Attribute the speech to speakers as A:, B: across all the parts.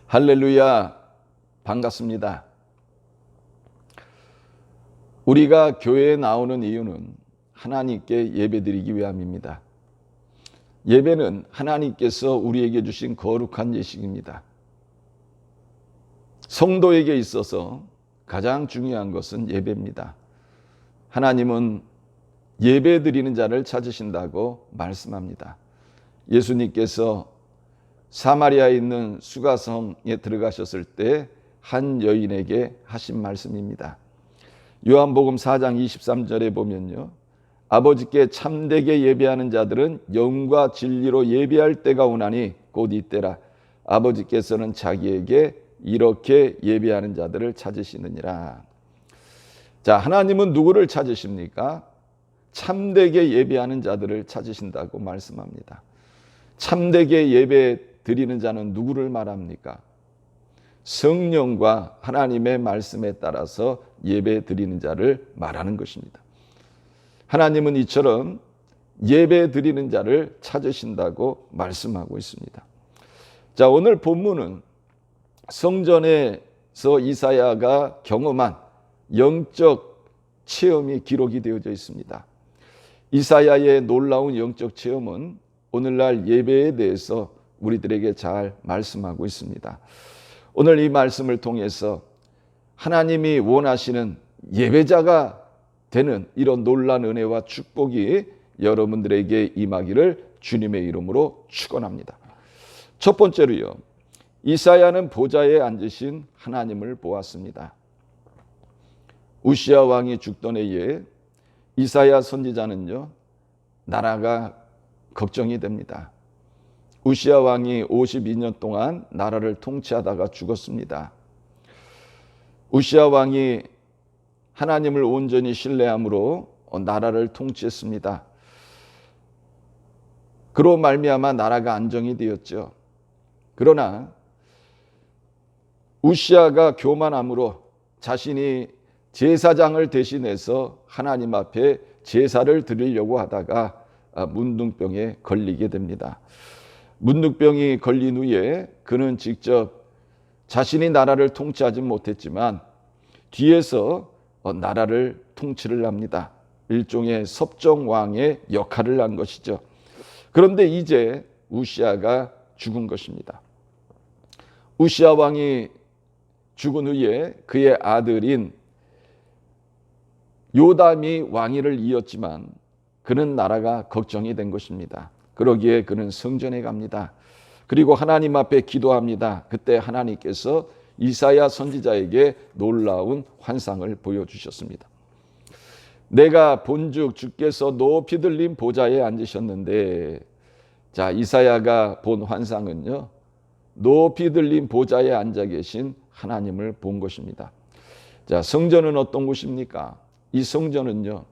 A: 할렐루야, 반갑습니다. 우리가 교회에 나오는 이유는 하나님께 예배드리기 위함입니다. 예배는 하나님께서 우리에게 주신 거룩한 예식입니다. 성도에게 있어서 가장 중요한 것은 예배입니다. 하나님은 예배드리는 자를 찾으신다고 말씀합니다. 예수님께서 사마리아에 있는 수가성에 들어가셨을 때 한 여인에게 하신 말씀입니다. 요한복음 4장 23절에 보면요, 아버지께 참되게 예배하는 자들은 영과 진리로 예배할 때가 오나니 곧 이때라. 아버지께서는 자기에게 이렇게 예배하는 자들을 찾으시느니라. 자, 하나님은 누구를 찾으십니까? 참되게 예배하는 자들을 찾으신다고 말씀합니다. 참되게 예배 드리는 자는 누구를 말합니까? 성령과 하나님의 말씀에 따라서 예배 드리는 자를 말하는 것입니다. 하나님은 이처럼 예배 드리는 자를 찾으신다고 말씀하고 있습니다. 자, 오늘 본문은 성전에서 이사야가 경험한 영적 체험이 기록이 되어져 있습니다. 이사야의 놀라운 영적 체험은 오늘날 예배에 대해서 우리들에게 잘 말씀하고 있습니다. 오늘 이 말씀을 통해서 하나님이 원하시는 예배자가 되는 이런 놀라운 은혜와 축복이 여러분들에게 임하기를 주님의 이름으로 축원합니다. 첫 번째로요, 이사야는 보좌에 앉으신 하나님을 보았습니다. 우시야 왕이 죽던 해에 이사야 선지자는요, 나라가 걱정이 됩니다. 우시야 왕이 52년 동안 나라를 통치하다가 죽었습니다. 우시야 왕이 하나님을 온전히 신뢰함으로 나라를 통치했습니다. 그로 말미암아 나라가 안정이 되었죠. 그러나 우시야가 교만함으로 자신이 제사장을 대신해서 하나님 앞에 제사를 드리려고 하다가 문둥병에 걸리게 됩니다. 문둥병이 걸린 후에 그는 직접 자신이 나라를 통치하지 못했지만 뒤에서 나라를 통치를 합니다. 일종의 섭정왕의 역할을 한 것이죠. 그런데 이제 우시야가 죽은 것입니다. 우시야 왕이 죽은 후에 그의 아들인 요담이 왕위를 이었지만 그는 나라가 걱정이 된 것입니다. 그러기에 그는 성전에 갑니다. 그리고 하나님 앞에 기도합니다. 그때 하나님께서 이사야 선지자에게 놀라운 환상을 보여주셨습니다. 내가 본즉 주께서 높이 들린 보좌에 앉으셨는데, 자, 이사야가 본 환상은요, 높이 들린 보좌에 앉아 계신 하나님을 본 것입니다. 자, 성전은 어떤 곳입니까? 이 성전은요,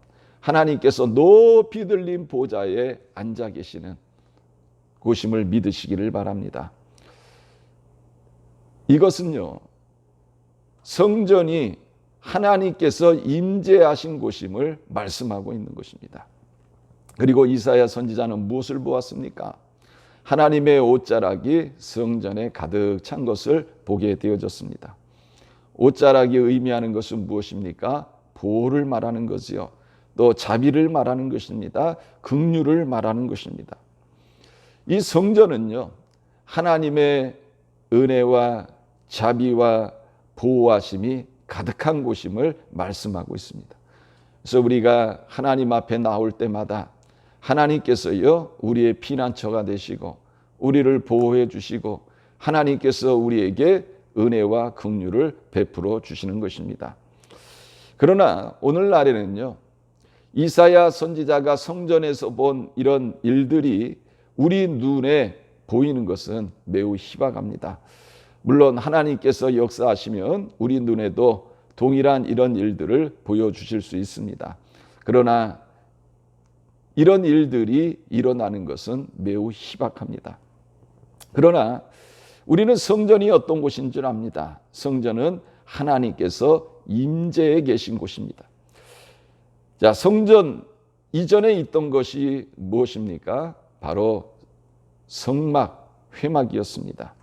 A: 하나님께서 높이 들린 보좌에 앉아 계시는 곳임을 믿으시기를 바랍니다. 이것은요, 성전이 하나님께서 임재하신 곳임을 말씀하고 있는 것입니다. 그리고 이사야 선지자는 무엇을 보았습니까? 하나님의 옷자락이 성전에 가득 찬 것을 보게 되어졌습니다. 옷자락이 의미하는 것은 무엇입니까? 보호를 말하는 거지요. 또 자비를 말하는 것입니다. 긍휼을 말하는 것입니다. 이 성전은요, 하나님의 은혜와 자비와 보호하심이 가득한 곳임을 말씀하고 있습니다. 그래서 우리가 하나님 앞에 나올 때마다 하나님께서요, 우리의 피난처가 되시고 우리를 보호해 주시고 하나님께서 우리에게 은혜와 긍휼을 베풀어 주시는 것입니다. 그러나 오늘날에는요, 이사야 선지자가 성전에서 본 이런 일들이 우리 눈에 보이는 것은 매우 희박합니다. 물론 하나님께서 역사하시면 우리 눈에도 동일한 이런 일들을 보여주실 수 있습니다. 그러나 이런 일들이 일어나는 것은 매우 희박합니다. 그러나 우리는 성전이 어떤 곳인 줄 압니다. 성전은 하나님께서 임재해 계신 곳입니다. 자, 성전 이전에 있던 것이 무엇입니까? 바로 성막, 회막이었습니다.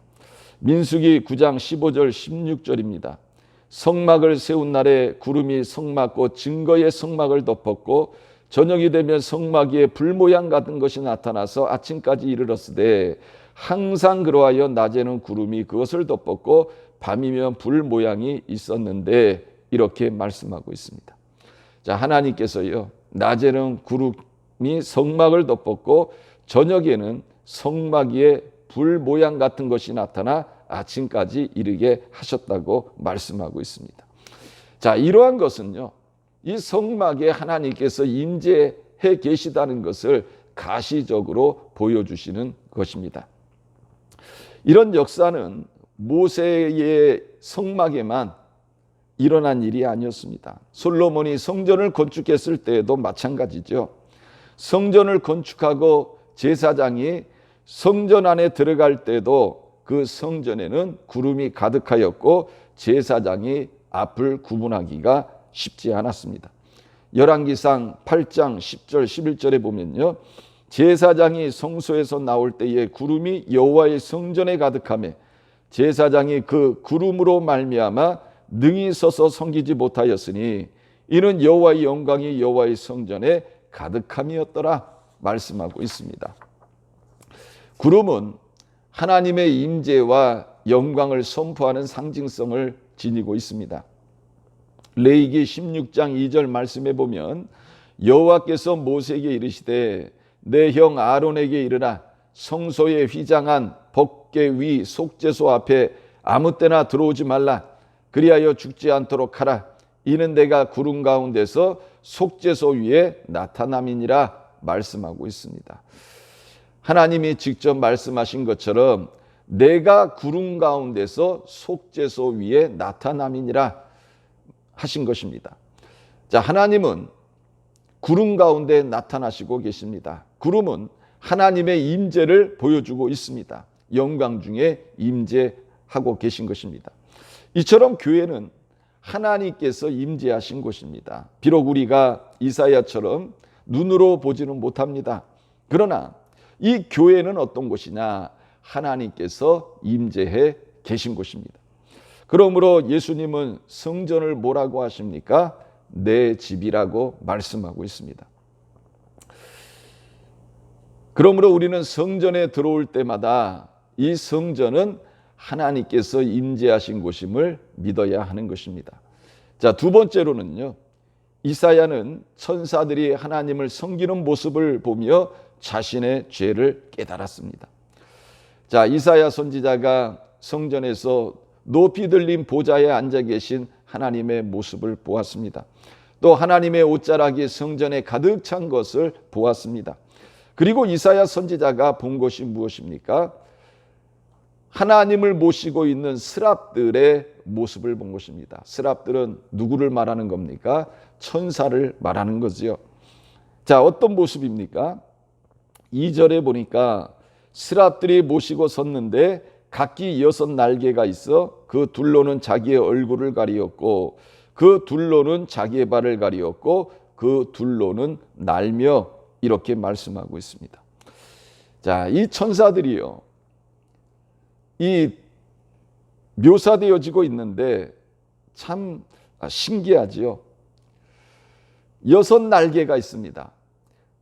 A: 민수기 9장 15절 16절입니다. 성막을 세운 날에 구름이 성막과 증거의 성막을 덮었고 저녁이 되면 성막 위에 불 모양 같은 것이 나타나서 아침까지 이르렀으되 항상 그러하여 낮에는 구름이 그것을 덮었고 밤이면 불 모양이 있었는데 이렇게 말씀하고 있습니다. 자, 하나님께서요, 낮에는 구름이 성막을 덮었고 저녁에는 성막 위에 불 모양 같은 것이 나타나 아침까지 이르게 하셨다고 말씀하고 있습니다. 자, 이러한 것은요, 이 성막에 하나님께서 임재해 계시다는 것을 가시적으로 보여주시는 것입니다. 이런 역사는 모세의 성막에만 일어난 일이 아니었습니다. 솔로몬이 성전을 건축했을 때에도 마찬가지죠. 성전을 건축하고 제사장이 성전 안에 들어갈 때도 그 성전에는 구름이 가득하였고 제사장이 앞을 구분하기가 쉽지 않았습니다. 열왕기상 8장 10절 11절에 보면요, 제사장이 성소에서 나올 때에 구름이 여호와의 성전에 가득하며 제사장이 그 구름으로 말미암아 능히 서서 섬기지 못하였으니 이는 여호와의 영광이 여호와의 성전에 가득함이었더라 말씀하고 있습니다. 구름은 하나님의 임재와 영광을 선포하는 상징성을 지니고 있습니다. 레위기 16장 2절 말씀에 보면 여호와께서 모세에게 이르시되 내 형 아론에게 이르라 성소에 휘장한 법궤 위 속죄소 앞에 아무 때나 들어오지 말라 그리하여 죽지 않도록 하라 이는 내가 구름 가운데서 속죄소 위에 나타남이니라 말씀하고 있습니다. 하나님이 직접 말씀하신 것처럼 내가 구름 가운데서 속죄소 위에 나타남이니라 하신 것입니다. 자, 하나님은 구름 가운데 나타나시고 계십니다. 구름은 하나님의 임재를 보여주고 있습니다. 영광 중에 임재하고 계신 것입니다. 이처럼 교회는 하나님께서 임재하신 곳입니다. 비록 우리가 이사야처럼 눈으로 보지는 못합니다. 그러나 이 교회는 어떤 곳이냐? 하나님께서 임재해 계신 곳입니다. 그러므로 예수님은 성전을 뭐라고 하십니까? 내 집이라고 말씀하고 있습니다. 그러므로 우리는 성전에 들어올 때마다 이 성전은 하나님께서 임재하신 곳임을 믿어야 하는 것입니다. 자, 두 번째로는요, 이사야는 천사들이 하나님을 섬기는 모습을 보며 자신의 죄를 깨달았습니다. 자, 이사야 선지자가 성전에서 높이 들린 보좌에 앉아 계신 하나님의 모습을 보았습니다. 또 하나님의 옷자락이 성전에 가득 찬 것을 보았습니다. 그리고 이사야 선지자가 본 것이 무엇입니까? 하나님을 모시고 있는 스랍들의 모습을 본 것입니다. 스랍들은 누구를 말하는 겁니까? 천사를 말하는 거지요. 자, 어떤 모습입니까? 2절에 보니까 스랍들이 모시고 섰는데 각기 6 날개가 있어 그 둘로는 자기의 얼굴을 가리었고 그 둘로는 자기의 발을 가리었고 그 둘로는 날며 이렇게 말씀하고 있습니다. 자, 이 천사들이요, 이 묘사되어지고 있는데 참 신기하지요. 6 날개가 있습니다.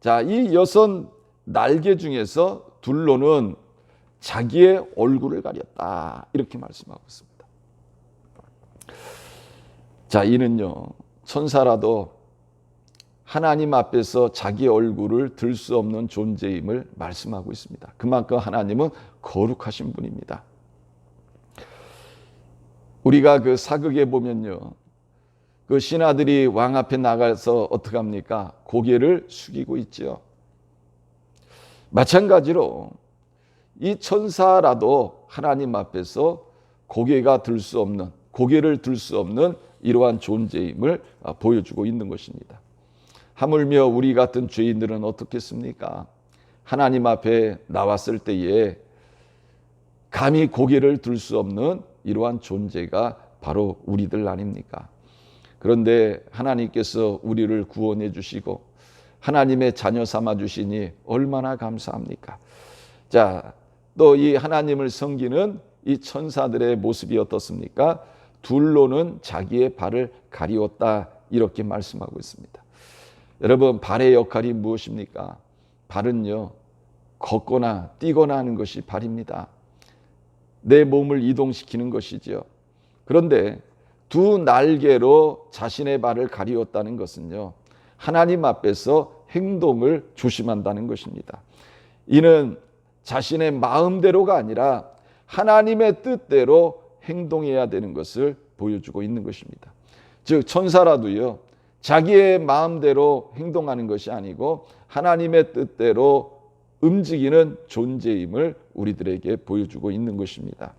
A: 자, 이 6 날개 중에서 둘로는 자기의 얼굴을 가렸다 이렇게 말씀하고 있습니다. 자, 이는요, 천사라도 하나님 앞에서 자기 얼굴을 들 수 없는 존재임을 말씀하고 있습니다. 그만큼 하나님은 거룩하신 분입니다. 우리가 그 사극에 보면요, 그 신하들이 왕 앞에 나가서 어떻게 합니까? 고개를 숙이고 있죠. 마찬가지로 이 천사라도 하나님 앞에서 고개를 들 수 없는 이러한 존재임을 보여주고 있는 것입니다. 하물며 우리 같은 죄인들은 어떻겠습니까? 하나님 앞에 나왔을 때에 감히 고개를 들 수 없는 이러한 존재가 바로 우리들 아닙니까? 그런데 하나님께서 우리를 구원해 주시고 하나님의 자녀 삼아 주시니 얼마나 감사합니까? 자, 또 이 하나님을 섬기는 이 천사들의 모습이 어떻습니까? 둘로는 자기의 발을 가리웠다, 이렇게 말씀하고 있습니다. 여러분, 발의 역할이 무엇입니까? 발은요, 걷거나 뛰거나 하는 것이 발입니다. 내 몸을 이동시키는 것이죠. 그런데 두 날개로 자신의 발을 가리웠다는 것은요, 하나님 앞에서 행동을 조심한다는 것입니다. 이는 자신의 마음대로가 아니라 하나님의 뜻대로 행동해야 되는 것을 보여주고 있는 것입니다. 즉 천사라도요, 자기의 마음대로 행동하는 것이 아니고 하나님의 뜻대로 움직이는 존재임을 우리들에게 보여주고 있는 것입니다.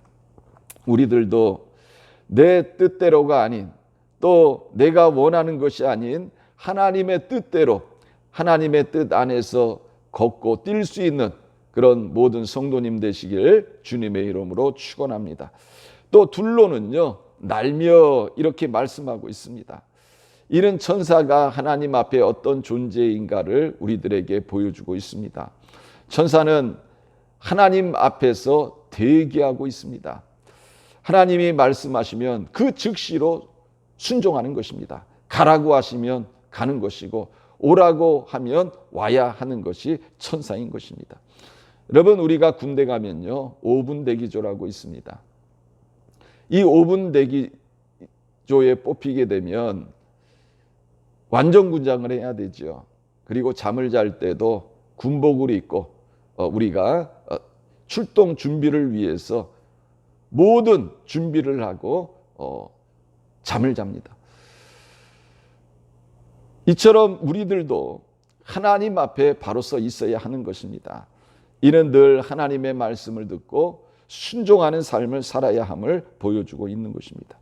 A: 우리들도 내 뜻대로가 아닌, 또 내가 원하는 것이 아닌 하나님의 뜻대로, 하나님의 뜻 안에서 걷고 뛸 수 있는 그런 모든 성도님 되시길 주님의 이름으로 축원합니다. 또 둘로는요, 날며, 이렇게 말씀하고 있습니다. 이는 천사가 하나님 앞에 어떤 존재인가를 우리들에게 보여주고 있습니다. 천사는 하나님 앞에서 대기하고 있습니다. 하나님이 말씀하시면 그 즉시로 순종하는 것입니다. 가라고 하시면 가는 것이고, 오라고 하면 와야 하는 것이 천사인 것입니다. 여러분, 우리가 군대 가면요, 5분 대기조라고 있습니다. 이 5분 대기조에 뽑히게 되면 완전군장을 해야 되죠. 그리고 잠을 잘 때도 군복을 입고 우리가 출동 준비를 위해서 모든 준비를 하고 잠을 잡니다. 이처럼 우리들도 하나님 앞에 바로 서 있어야 하는 것입니다. 이는 늘 하나님의 말씀을 듣고 순종하는 삶을 살아야 함을 보여주고 있는 것입니다.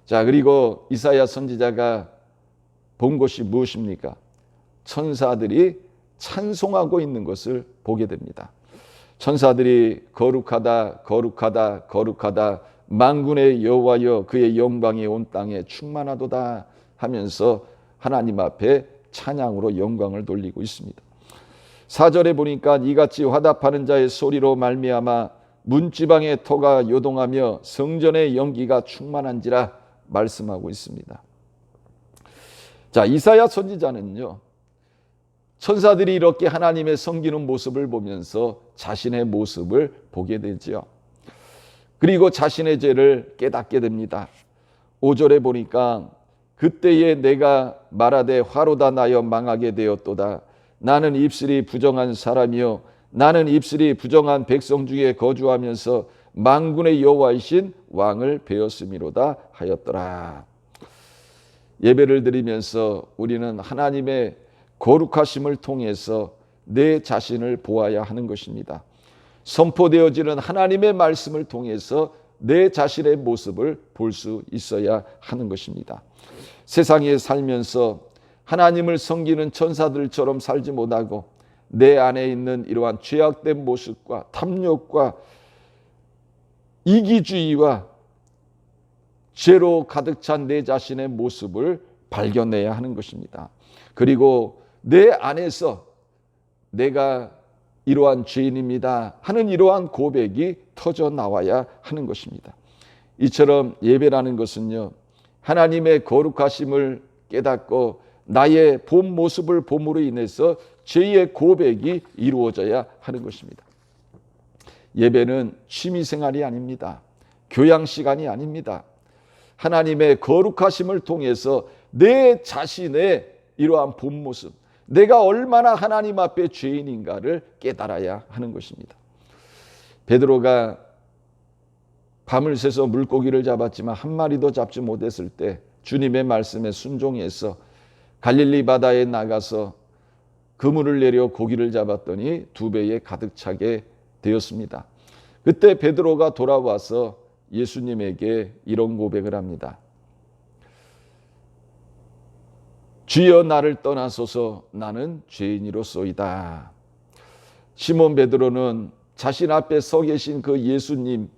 A: 자, 그리고 이사야 선지자가 본 것이 무엇입니까? 천사들이 찬송하고 있는 것을 보게 됩니다. 천사들이 거룩하다, 거룩하다, 거룩하다, 만군의 여호와여, 그의 영광이 온 땅에 충만하도다 하면서 하나님 앞에 찬양으로 영광을 돌리고 있습니다. 4절에 보니까 이같이 화답하는 자의 소리로 말미암아 문지방의 터가 요동하며 성전의 연기가 충만한지라 말씀하고 있습니다. 자, 이사야 선지자는요, 천사들이 이렇게 하나님의 섬기는 모습을 보면서 자신의 모습을 보게 되죠. 그리고 자신의 죄를 깨닫게 됩니다. 5절에 보니까 그때에 내가 말하되 화로다 나여 망하게 되었도다. 나는 입술이 부정한 사람이요 나는 입술이 부정한 백성 중에 거주하면서 만군의 여호와이신 왕을 배웠음이로다 하였더라. 예배를 드리면서 우리는 하나님의 거룩하심을 통해서 내 자신을 보아야 하는 것입니다. 선포되어지는 하나님의 말씀을 통해서 내 자신의 모습을 볼 수 있어야 하는 것입니다. 세상에 살면서 하나님을 섬기는 천사들처럼 살지 못하고 내 안에 있는 이러한 죄악된 모습과 탐욕과 이기주의와 죄로 가득 찬 내 자신의 모습을 발견해야 하는 것입니다. 그리고 내 안에서 내가 이러한 죄인입니다 하는 이러한 고백이 터져 나와야 하는 것입니다. 이처럼 예배라는 것은요, 하나님의 거룩하심을 깨닫고 나의 본 모습을 봄으로 인해서 죄의 고백이 이루어져야 하는 것입니다. 예배는 취미생활이 아닙니다. 교양시간이 아닙니다. 하나님의 거룩하심을 통해서 내 자신의 이러한 본 모습, 내가 얼마나 하나님 앞에 죄인인가를 깨달아야 하는 것입니다. 베드로가 밤을 새서 물고기를 잡았지만 한 마리도 잡지 못했을 때 주님의 말씀에 순종해서 갈릴리 바다에 나가서 그물을 내려 고기를 잡았더니 2배에 가득 차게 되었습니다. 그때 베드로가 돌아와서 예수님에게 이런 고백을 합니다. 주여 나를 떠나소서 나는 죄인이로소이다. 시몬 베드로는 자신 앞에 서 계신 그 예수님,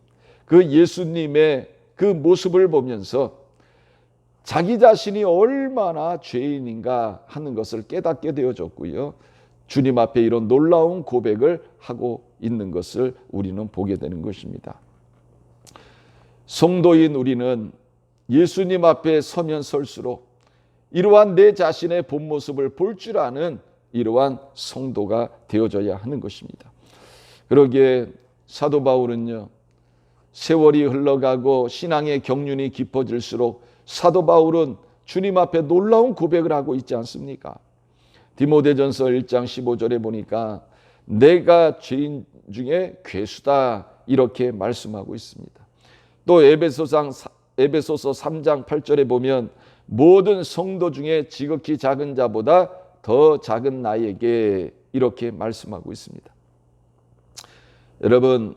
A: 그 예수님의 그 모습을 보면서 자기 자신이 얼마나 죄인인가 하는 것을 깨닫게 되어졌고요. 주님 앞에 이런 놀라운 고백을 하고 있는 것을 우리는 보게 되는 것입니다. 성도인 우리는 예수님 앞에 서면 설수록 이러한 내 자신의 본 모습을 볼 줄 아는 이러한 성도가 되어져야 하는 것입니다. 그러기에 사도 바울은요, 세월이 흘러가고 신앙의 경륜이 깊어질수록 사도 바울은 주님 앞에 놀라운 고백을 하고 있지 않습니까? 디모데전서 1장 15절에 보니까 내가 죄인 중에 괴수다 이렇게 말씀하고 있습니다. 또 에베소서 3장 8절에 보면 모든 성도 중에 지극히 작은 자보다 더 작은 나에게 이렇게 말씀하고 있습니다. 여러분,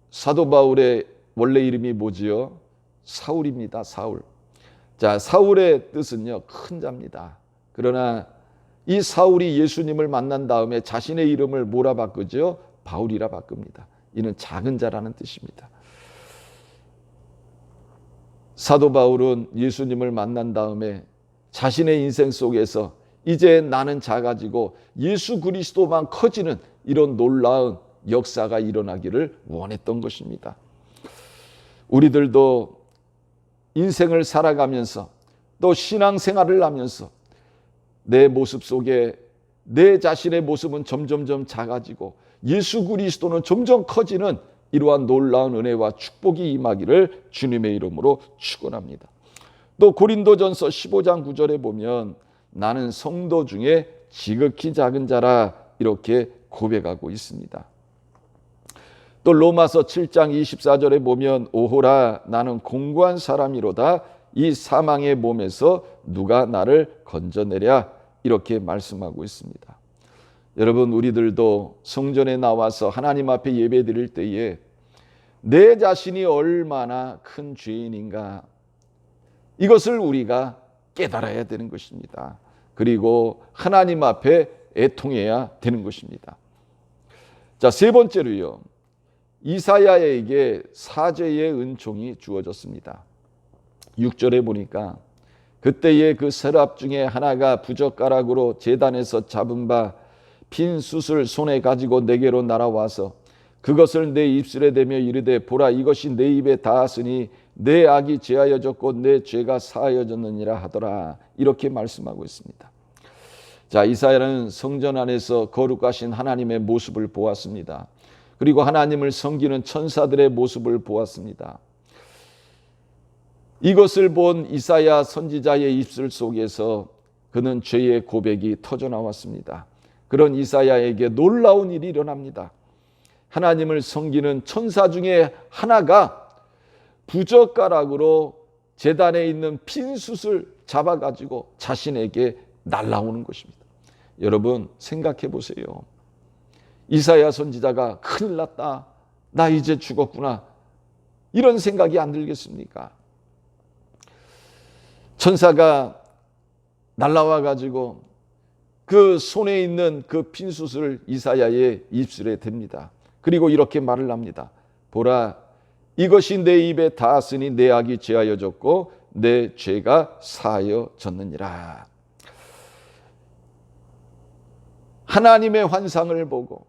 A: 사도 바울의 원래 이름이 뭐지요? 사울입니다. 사울. 자, 사울의 뜻은요, 큰 자입니다. 그러나 이 사울이 예수님을 만난 다음에 자신의 이름을 뭐라 바꾸죠? 바울이라 바꿉니다. 이는 작은 자라는 뜻입니다. 사도 바울은 예수님을 만난 다음에 자신의 인생 속에서 이제 나는 작아지고 예수 그리스도만 커지는 이런 놀라운 역사가 일어나기를 원했던 것입니다. 우리들도 인생을 살아가면서 또 신앙생활을 하면서 내 모습 속에 내 자신의 모습은 점점점 작아지고 예수 그리스도는 점점 커지는 이러한 놀라운 은혜와 축복이 임하기를 주님의 이름으로 축원합니다. 또 고린도전서 15장 9절에 보면 나는 성도 중에 지극히 작은 자라 이렇게 고백하고 있습니다. 또 로마서 7장 24절에 보면 오호라 나는 공고한 사람이로다 이 사망의 몸에서 누가 나를 건져내랴 이렇게 말씀하고 있습니다. 여러분, 우리들도 성전에 나와서 하나님 앞에 예배 드릴 때에 내 자신이 얼마나 큰 죄인인가 이것을 우리가 깨달아야 되는 것입니다. 그리고 하나님 앞에 애통해야 되는 것입니다. 자, 세 번째로요, 이사야에게 사죄의 은총이 주어졌습니다. 6절에 보니까 그때에 그 서랍 중에 하나가 부젓가락으로 제단에서 잡은 바 핀 숯을 손에 가지고 내게로 날아와서 그것을 내 입술에 대며 이르되 보라 이것이 내 입에 닿았으니 내 악이 제하여졌고 내 죄가 사하여졌느니라 하더라 이렇게 말씀하고 있습니다. 자, 이사야는 성전 안에서 거룩하신 하나님의 모습을 보았습니다. 그리고 하나님을 섬기는 천사들의 모습을 보았습니다. 이것을 본 이사야 선지자의 입술 속에서 그는 죄의 고백이 터져나왔습니다. 그런 이사야에게 놀라운 일이 일어납니다. 하나님을 섬기는 천사 중에 하나가 부젓가락으로 제단에 있는 핀 숯을 잡아가지고 자신에게 날라오는 것입니다. 여러분 생각해 보세요. 이사야 선지자가 큰일 났다. 나 이제 죽었구나. 이런 생각이 안 들겠습니까? 천사가 날라와 가지고 그 손에 있는 그 핀숯을 이사야의 입술에 댑니다. 그리고 이렇게 말을 합니다. 보라 이것이 내 입에 닿았으니 내 악이 제하여졌고 내 죄가 사하여졌느니라. 하나님의 환상을 보고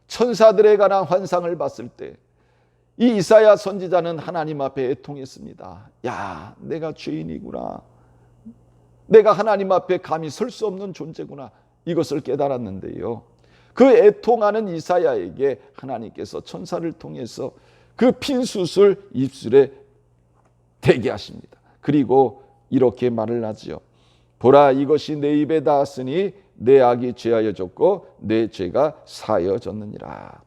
A: 천사들에 관한 환상을 봤을 때 이 이사야 선지자는 하나님 앞에 애통했습니다. 야, 내가 죄인이구나. 내가 하나님 앞에 감히 설 수 없는 존재구나. 이것을 깨달았는데요. 그 애통하는 이사야에게 하나님께서 천사를 통해서 그 핀숯을 입술에 대게 하십니다. 그리고 이렇게 말을 하지요. 보라 이것이 내 입에 닿았으니 내 악이 제하여졌고 내 죄가 사하여졌느니라.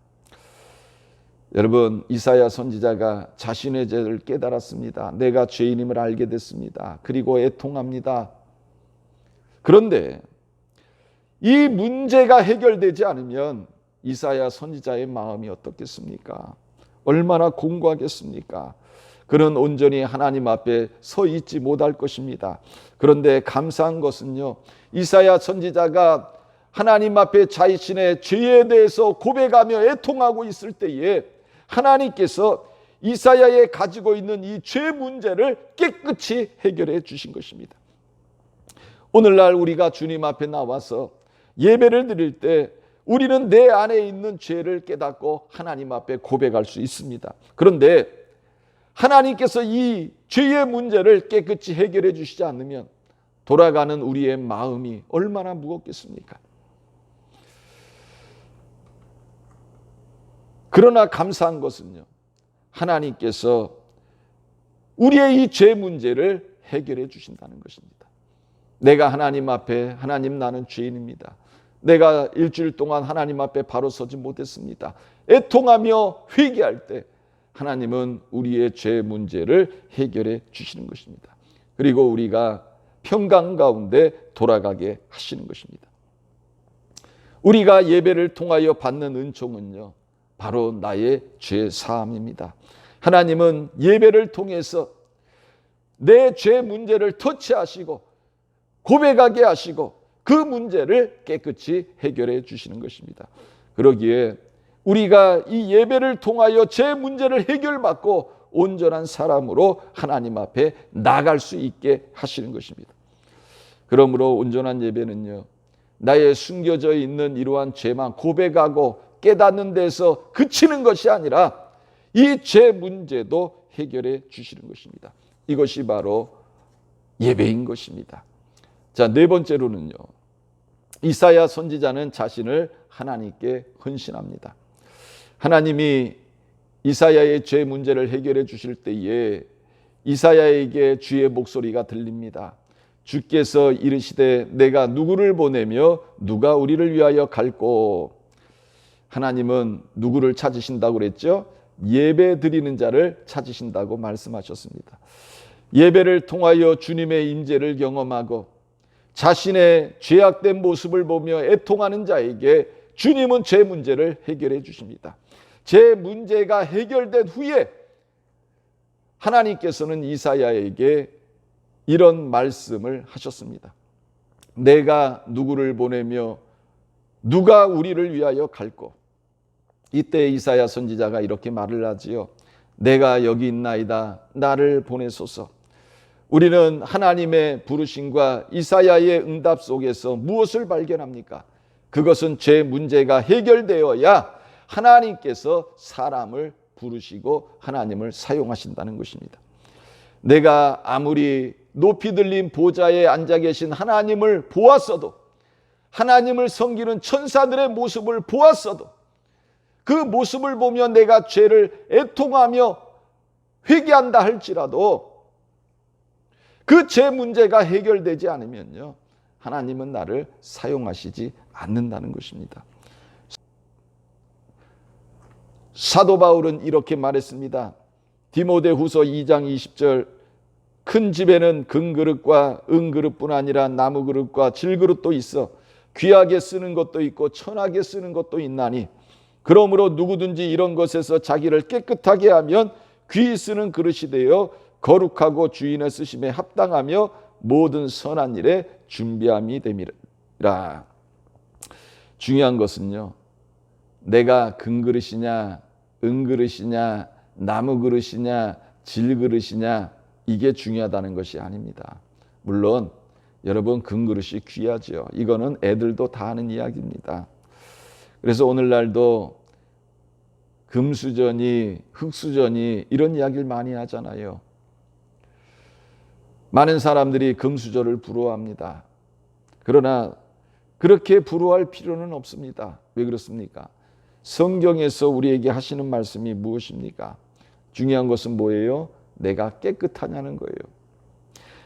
A: 여러분 이사야 선지자가 자신의 죄를 깨달았습니다. 내가 죄인임을 알게 됐습니다. 그리고 애통합니다. 그런데 이 문제가 해결되지 않으면 이사야 선지자의 마음이 어떻겠습니까? 얼마나 공고하겠습니까? 그는 온전히 하나님 앞에 서 있지 못할 것입니다. 그런데 감사한 것은요, 이사야 선지자가 하나님 앞에 자신의 죄에 대해서 고백하며 애통하고 있을 때에 하나님께서 이사야에 가지고 있는 이 죄 문제를 깨끗이 해결해 주신 것입니다. 오늘날 우리가 주님 앞에 나와서 예배를 드릴 때 우리는 내 안에 있는 죄를 깨닫고 하나님 앞에 고백할 수 있습니다. 그런데 하나님께서 이 죄의 문제를 깨끗이 해결해 주시지 않으면 돌아가는 우리의 마음이 얼마나 무겁겠습니까? 그러나 감사한 것은요, 하나님께서 우리의 이 죄 문제를 해결해 주신다는 것입니다. 내가 하나님 앞에, 하나님 나는 죄인입니다. 내가 일주일 동안 하나님 앞에 바로 서지 못했습니다. 애통하며 회개할 때 하나님은 우리의 죄 문제를 해결해 주시는 것입니다. 그리고 우리가 평강 가운데 돌아가게 하시는 것입니다. 우리가 예배를 통하여 받는 은총은요, 바로 나의 죄 사함입니다. 하나님은 예배를 통해서 내 죄 문제를 터치하시고 고백하게 하시고 그 문제를 깨끗이 해결해 주시는 것입니다. 그러기에 우리가 이 예배를 통하여 죄 문제를 해결받고 온전한 사람으로 하나님 앞에 나갈 수 있게 하시는 것입니다. 그러므로 온전한 예배는요, 나의 숨겨져 있는 이러한 죄만 고백하고 깨닫는 데서 그치는 것이 아니라 이 죄 문제도 해결해 주시는 것입니다. 이것이 바로 예배인 것입니다. 자, 네 번째로는요, 이사야 선지자는 자신을 하나님께 헌신합니다. 하나님이 이사야의 죄 문제를 해결해 주실 때에 이사야에게 주의 목소리가 들립니다. 주께서 이르시되 내가 누구를 보내며 누가 우리를 위하여 갈꼬. 하나님은 누구를 찾으신다고 그랬죠? 예배 드리는 자를 찾으신다고 말씀하셨습니다. 예배를 통하여 주님의 임재를 경험하고 자신의 죄악된 모습을 보며 애통하는 자에게 주님은 죄 문제를 해결해 주십니다. 죄 문제가 해결된 후에 하나님께서는 이사야에게 이런 말씀을 하셨습니다. 내가 누구를 보내며 누가 우리를 위하여 갈꼬. 이때 이사야 선지자가 이렇게 말을 하지요. 내가 여기 있나이다. 나를 보내소서. 우리는 하나님의 부르심과 이사야의 응답 속에서 무엇을 발견합니까? 그것은 죄 문제가 해결되어야 하나님께서 사람을 부르시고 하나님을 사용하신다는 것입니다. 내가 아무리 높이 들린 보좌에 앉아 계신 하나님을 보았어도, 하나님을 섬기는 천사들의 모습을 보았어도, 그 모습을 보며 내가 죄를 애통하며 회개한다 할지라도 그 죄 문제가 해결되지 않으면요, 하나님은 나를 사용하시지 않는다는 것입니다. 사도 바울은 이렇게 말했습니다. 디모데후서 2장 20절, 큰 집에는 금그릇과 은그릇뿐 아니라 나무그릇과 질그릇도 있어 귀하게 쓰는 것도 있고 천하게 쓰는 것도 있나니 그러므로 누구든지 이런 것에서 자기를 깨끗하게 하면 귀히 쓰는 그릇이 되어 거룩하고 주인의 쓰심에 합당하며 모든 선한 일에 준비함이 됨이라. 중요한 것은요, 내가 금그릇이냐 은그릇이냐 나무그릇이냐 질그릇이냐 이게 중요하다는 것이 아닙니다. 물론 여러분 금그릇이 귀하죠. 이거는 애들도 다 하는 이야기입니다. 그래서 오늘날도 금수저니 흙수저니 이런 이야기를 많이 하잖아요. 많은 사람들이 금수저를 부러워합니다. 그러나 그렇게 부러워할 필요는 없습니다. 왜 그렇습니까? 성경에서 우리에게 하시는 말씀이 무엇입니까? 중요한 것은 뭐예요? 내가 깨끗하냐는 거예요.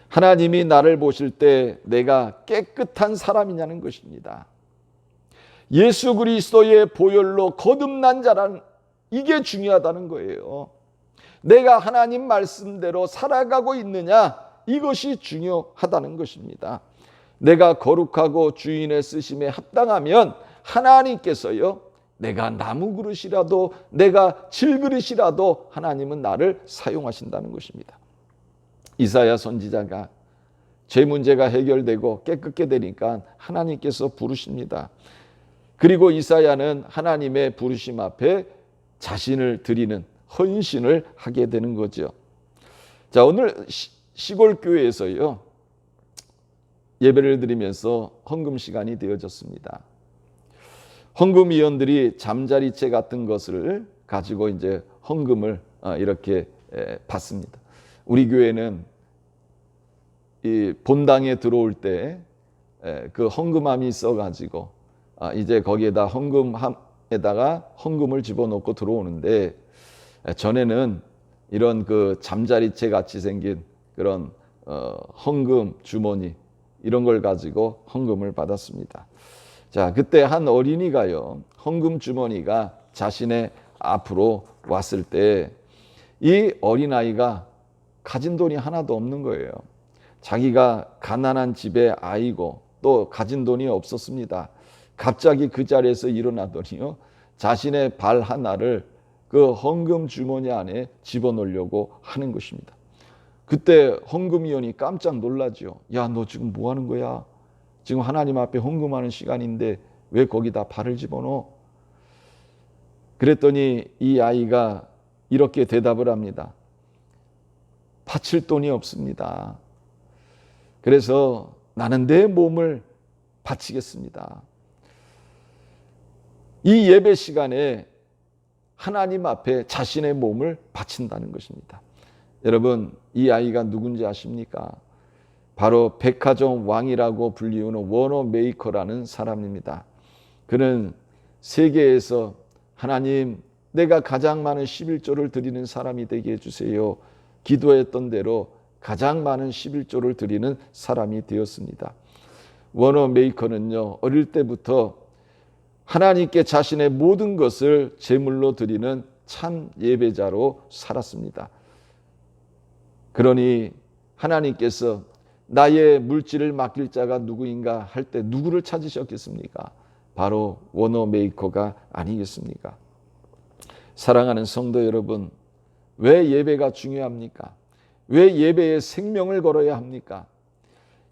A: 하나님이 나를 보실 때 내가 깨끗한 사람이냐는 것입니다. 예수 그리스도의 보혈로 거듭난 자란 이게 중요하다는 거예요. 내가 하나님 말씀대로 살아가고 있느냐, 이것이 중요하다는 것입니다. 내가 거룩하고 주인의 쓰심에 합당하면 하나님께서요, 내가 나무 그릇이라도 내가 질그릇이라도 하나님은 나를 사용하신다는 것입니다. 이사야 선지자가 죄 문제가 해결되고 깨끗게 되니까 하나님께서 부르십니다. 그리고 이사야는 하나님의 부르심 앞에 자신을 드리는 헌신을 하게 되는 거죠. 자, 오늘 시골 교회에서요, 예배를 드리면서 헌금 시간이 되어졌습니다. 헌금위원들이 잠자리채 같은 것을 가지고 이제 헌금을 이렇게 받습니다. 우리 교회는 이 본당에 들어올 때 그 헌금함이 있어가지고 이제 거기에다 헌금함에다가 헌금을 집어넣고 들어오는데, 전에는 이런 그 잠자리채 같이 생긴 그런 헌금 주머니 이런 걸 가지고 헌금을 받았습니다. 자, 그때 한 어린이가요, 헌금 주머니가 자신의 앞으로 왔을 때 이 어린아이가 가진 돈이 하나도 없는 거예요. 자기가 가난한 집의 아이고 또 가진 돈이 없었습니다. 갑자기 그 자리에서 일어나더니요, 자신의 발 하나를 그 헌금 주머니 안에 집어넣으려고 하는 것입니다. 그때 헌금위원이 깜짝 놀라죠. 야, 너 지금 뭐 하는 거야? 지금 하나님 앞에 헌금하는 시간인데 왜 거기다 발을 집어넣어? 그랬더니 이 아이가 이렇게 대답을 합니다. 바칠 돈이 없습니다. 그래서 나는 내 몸을 바치겠습니다. 이 예배 시간에 하나님 앞에 자신의 몸을 바친다는 것입니다. 여러분, 이 아이가 누군지 아십니까? 바로 백화점 왕이라고 불리우는 워너 메이커라는 사람입니다. 그는 세계에서 하나님, 내가 가장 많은 11조를 드리는 사람이 되게 해주세요, 기도했던 대로 가장 많은 11조를 드리는 사람이 되었습니다. 워너 메이커는요, 어릴 때부터 하나님께 자신의 모든 것을 제물로 드리는 참 예배자로 살았습니다. 그러니 하나님께서 나의 물질을 맡길 자가 누구인가 할 때 누구를 찾으셨겠습니까? 바로 워너 메이커가 아니겠습니까? 사랑하는 성도 여러분, 왜 예배가 중요합니까? 왜 예배에 생명을 걸어야 합니까?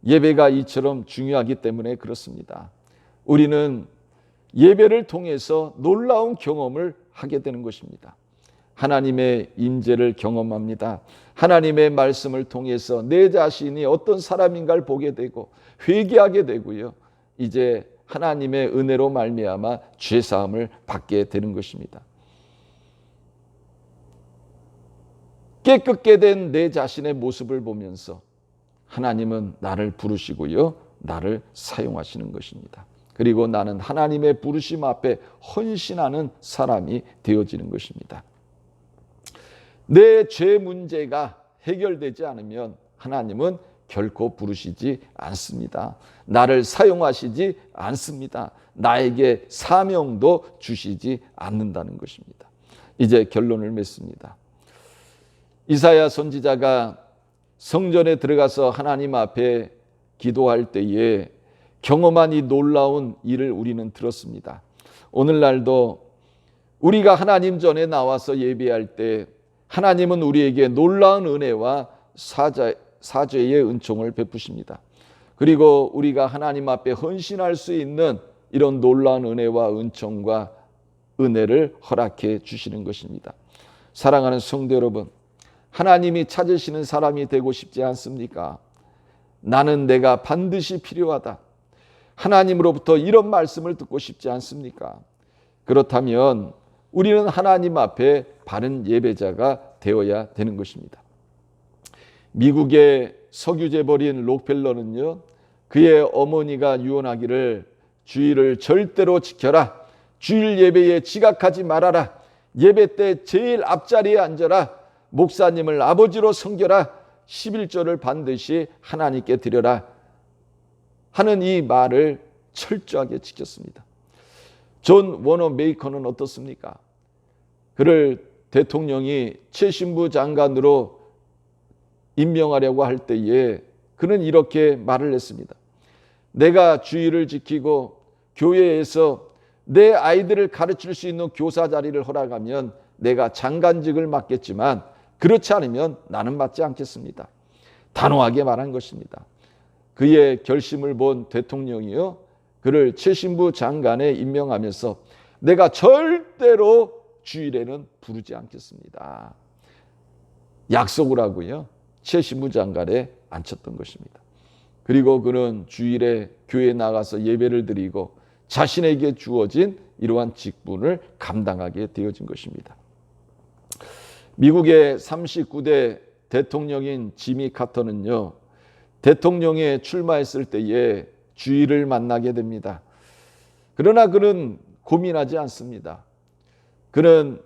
A: 예배가 이처럼 중요하기 때문에 그렇습니다. 우리는 예배를 통해서 놀라운 경험을 하게 되는 것입니다. 하나님의 임재를 경험합니다. 하나님의 말씀을 통해서 내 자신이 어떤 사람인가를 보게 되고 회개하게 되고요, 이제 하나님의 은혜로 말미암아 죄사함을 받게 되는 것입니다. 깨끗게 된 내 자신의 모습을 보면서 하나님은 나를 부르시고요, 나를 사용하시는 것입니다. 그리고 나는 하나님의 부르심 앞에 헌신하는 사람이 되어지는 것입니다. 내 죄 문제가 해결되지 않으면 하나님은 결코 부르시지 않습니다. 나를 사용하시지 않습니다. 나에게 사명도 주시지 않는다는 것입니다. 이제 결론을 맺습니다. 이사야 선지자가 성전에 들어가서 하나님 앞에 기도할 때에 경험한 이 놀라운 일을 우리는 들었습니다. 오늘날도 우리가 하나님 전에 나와서 예배할 때 하나님은 우리에게 놀라운 은혜와 사죄의 은총을 베푸십니다. 그리고 우리가 하나님 앞에 헌신할 수 있는 이런 놀라운 은혜와 은총과 은혜를 허락해 주시는 것입니다. 사랑하는 성도 여러분, 하나님이 찾으시는 사람이 되고 싶지 않습니까? 나는 내가 반드시 필요하다, 하나님으로부터 이런 말씀을 듣고 싶지 않습니까? 그렇다면 우리는 하나님 앞에 바른 예배자가 되어야 되는 것입니다. 미국의 석유 재벌인 록펠러는요, 그의 어머니가 유언하기를 주일을 절대로 지켜라, 주일 예배에 지각하지 말아라, 예배 때 제일 앞자리에 앉아라, 목사님을 아버지로 섬겨라, 11조를 반드시 하나님께 드려라 하는 이 말을 철저하게 지켰습니다. 존 워너 메이커는 어떻습니까? 그를 대통령이 최신부 장관으로 임명하려고 할 때에 그는 이렇게 말을 했습니다. 내가 주일을 지키고 교회에서 내 아이들을 가르칠 수 있는 교사 자리를 허락하면 내가 장관직을 맡겠지만 그렇지 않으면 나는 맡지 않겠습니다. 단호하게 말한 것입니다. 그의 결심을 본 대통령이요, 그를 최신부 장관에 임명하면서 내가 절대로 주일에는 부르지 않겠습니다, 약속을 하고요, 최신부 장관에 앉혔던 것입니다. 그리고 그는 주일에 교회에 나가서 예배를 드리고 자신에게 주어진 이러한 직분을 감당하게 되어진 것입니다. 미국의 39대 대통령인 지미 카터는요, 대통령에 출마했을 때에 주의를 만나게 됩니다. 그러나 그는 고민하지 않습니다. 그는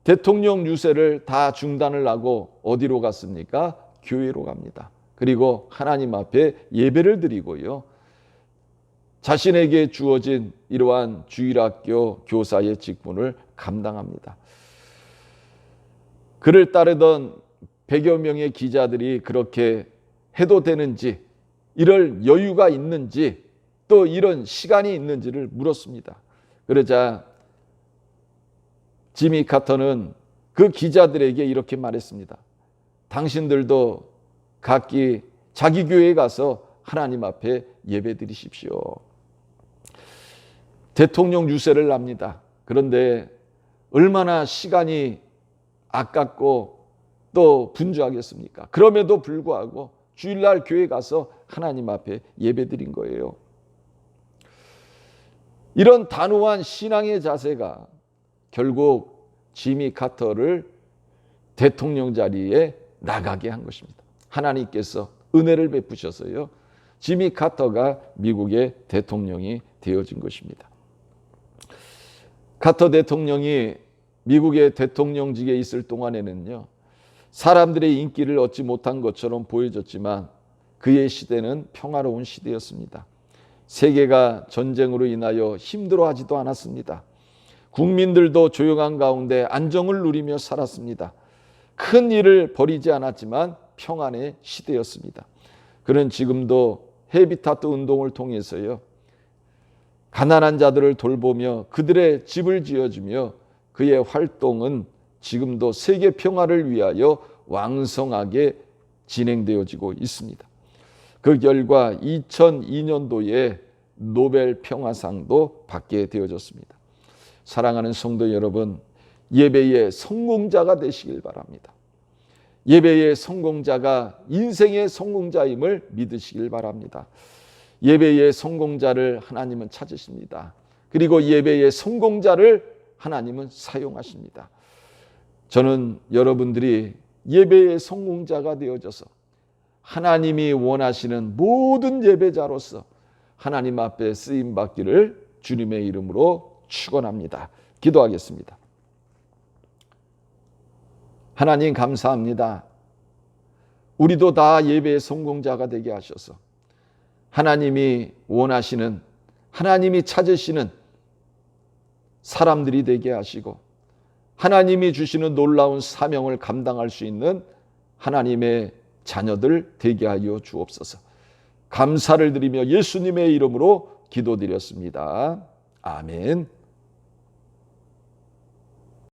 A: 대통령 유세를 다 중단을 하고 어디로 갔습니까? 교회로 갑니다. 그리고 하나님 앞에 예배를 드리고요, 자신에게 주어진 이러한 주일학교 교사의 직분을 감당합니다. 그를 따르던 100여 명의 기자들이 그렇게 해도 되는지, 이럴 여유가 있는지, 또 이런 시간이 있는지를 물었습니다. 그러자 지미 카터는 그 기자들에게 이렇게 말했습니다. 당신들도 각기 자기 교회에 가서 하나님 앞에 예배 드리십시오. 대통령 유세를 합니다. 그런데 얼마나 시간이 아깝고 또 분주하겠습니까? 그럼에도 불구하고 주일날 교회 가서 하나님 앞에 예배 드린 거예요. 이런 단호한 신앙의 자세가 결국 지미 카터를 대통령 자리에 나가게 한 것입니다. 하나님께서 은혜를 베푸셔서요, 지미 카터가 미국의 대통령이 되어진 것입니다. 카터 대통령이 미국의 대통령직에 있을 동안에는요, 사람들의 인기를 얻지 못한 것처럼 보여졌지만 그의 시대는 평화로운 시대였습니다. 세계가 전쟁으로 인하여 힘들어하지도 않았습니다. 국민들도 조용한 가운데 안정을 누리며 살았습니다. 큰 일을 벌이지 않았지만 평안의 시대였습니다. 그는 지금도 헤비타트 운동을 통해서요, 가난한 자들을 돌보며 그들의 집을 지어주며 그의 활동은 지금도 세계 평화를 위하여 왕성하게 진행되어지고 있습니다. 그 결과 2002년도에 노벨 평화상도 받게 되어졌습니다. 사랑하는 성도 여러분, 예배의 성공자가 되시길 바랍니다. 예배의 성공자가 인생의 성공자임을 믿으시길 바랍니다. 예배의 성공자를 하나님은 찾으십니다. 그리고 예배의 성공자를 하나님은 사용하십니다. 저는 여러분들이 예배의 성공자가 되어져서 하나님이 원하시는 모든 예배자로서 하나님 앞에 쓰임받기를 주님의 이름으로 축원합니다. 기도하겠습니다. 하나님 감사합니다. 우리도 다 예배의 성공자가 되게 하셔서 하나님이 원하시는, 하나님이 찾으시는 사람들이 되게 하시고 하나님이 주시는 놀라운 사명을 감당할 수 있는 하나님의 자녀들 되게 하여 주옵소서. 감사를 드리며 예수님의 이름으로 기도드렸습니다. 아멘.